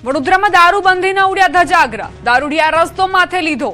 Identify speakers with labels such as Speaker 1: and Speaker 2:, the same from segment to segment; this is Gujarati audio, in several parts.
Speaker 1: વડોદરામાં દારૂબંધીના ઉડ્યા ધજાગરા, દારૂડિયા રસ્તો માથે લીધો।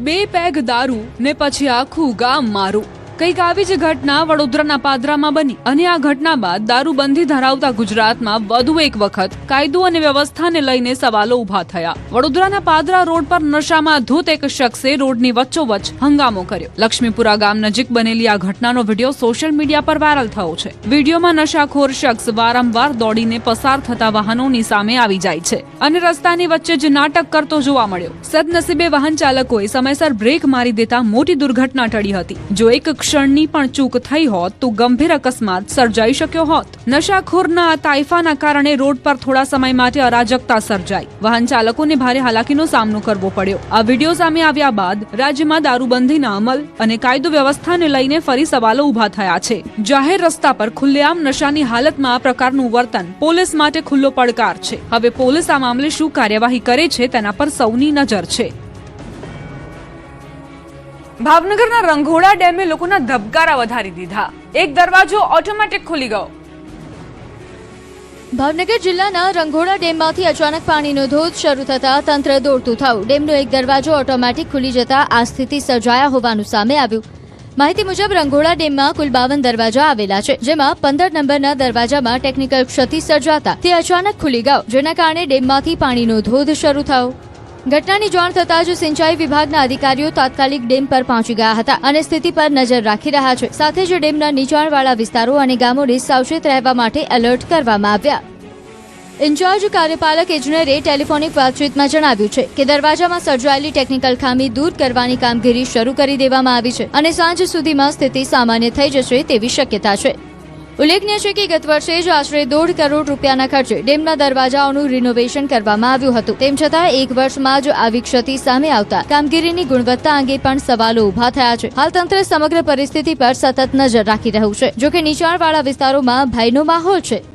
Speaker 1: 2 પેગ દારૂ ને પછી આખું ગામ મારું। કંઈક આવી જ ઘટના વડોદરાના પાદરામાં બની અને આ ઘટના બાદ દારૂબંધી ધરાવતા ગુજરાતમાં વધુ એક વખત કાયદો અને વ્યવસ્થાને લઈને સવાલો ઉભા થયા। વડોદરાના પાદરા રોડ પર નશામાં ધૂત એક શખ્સે રોડની વચ્ચોવચ્ચ હંગામો કર્યો। લક્ષ્મીપુરા ગામ નજીક બનેલી આ ઘટનાનો વિડીયો સોશિયલ મીડિયા પર વાયરલ થયો છે। વિડીયોમાં નશાખોર શખ્સ વારંવાર દોડીને પસાર થતા વાહનોની સામે આવી જાય છે અને રસ્તાની વચ્ચે જ નાટક કરતો જોવા મળ્યો। સદનસીબે વાહન ચાલકોએ સમયસર બ્રેક મારી દેતા મોટી દુર્ઘટના ટળી હતી। જો એક ક્ષણની પણ ચૂક થઈ હોત તો ગંભીર અકસ્માત સર્જાઈ શક્યો હોત। નશાખોરના આ તાઇફાના કારણે રોડ પર થોડા સમય માટે અરાજકતા સર્જાઈ। વાહન ચાલકોને ભારે હાલાકીનો સામનો કરવો પડ્યો। આ વિડીયો સામે આવ્યા બાદ રાજ્યમાં દારૂબંધીના અમલ અને કાયદો વ્યવસ્થાને લઈને ફરી સવાલો ઉભા થયા છે। જાહેર રસ્તા પર ખુલ્લેઆમ નશાની હાલતમાં આ પ્રકારનું વર્તન પોલીસ માટે ખુલ્લો પડકાર છે। હવે પોલીસ આ મામલે શું કાર્યવાહી કરે છે તેના પર સૌની નજર છે। ભાવનગરના રંઘોડા ડેમે લોકોના ધબકારા વધારી દીધા। એક દરવાજો ઓટોમેટિક ખુલી ગયો।
Speaker 2: ભાવનગર જિલ્લાના રંઘોડા ડેમમાંથી અચાનક પાણીનો ધોધ શરૂ થતા તંત્ર દોડતું થયું। ડેમનો એક દરવાજો ઓટોમેટિક ખુલી જતા આ સ્થિતિ સર્જાયા હોવાનું સામે આવ્યું। માહિતી મુજબ રંઘોડા ડેમમાં કુલ 52 દરવાજા આવેલા છે, જેમાં 15 નંબરના દરવાજામાં ટેકનિકલ ક્ષતિ સર્જાતા તે અચાનક ખુલી ગયો, જેના કારણે ડેમમાંથી પાણીનો ધોધ શરૂ થયો। ઘટનાની જાણ થતાં જ સિંચાઈ વિભાગના અધિકારીઓ તાત્કાલિક ડેમ પર પહોંચી ગયા હતા અને સ્થિતિ પર નજર રાખી રહ્યા છે। સાથે જ ડેમના નીચાણવાળા વિસ્તારો અને ગામોને સાવચેત રહેવા માટે એલર્ટ કરવામાં આવ્યા। ઇન્ચાર્જ કાર્યપાલક ઇજનેરે ટેલિફોનિક વાતચીતમાં જણાવ્યું છે કે દરવાજામાં સર્જાયેલી ટેકનિકલ ખામી દૂર કરવાની કામગીરી શરૂ કરી દેવામાં આવી છે અને સાંજ સુધીમાં સ્થિતિ સામાન્ય થઈ જશે તેવી શક્યતા છે। ઉલ્લેખનીય છે કે ગત વર્ષે જ આશરે 1.5 કરોડ રૂપિયાના ખર્ચે ડેમના દરવાજાઓનું રિનોવેશન કરવામાં આવ્યું હતું। તેમ છતાં એક વર્ષમાં જ આવી ક્ષતિ સામે આવતા કામગીરીની ગુણવત્તા અંગે પણ સવાલો ઉભા થયા છે। હાલ તંત્ર સમગ્ર પરિસ્થિતિ પર સતત નજર રાખી રહ્યું છે, જોકે નીચાણવાળા વિસ્તારોમાં ભયનો માહોલ છે।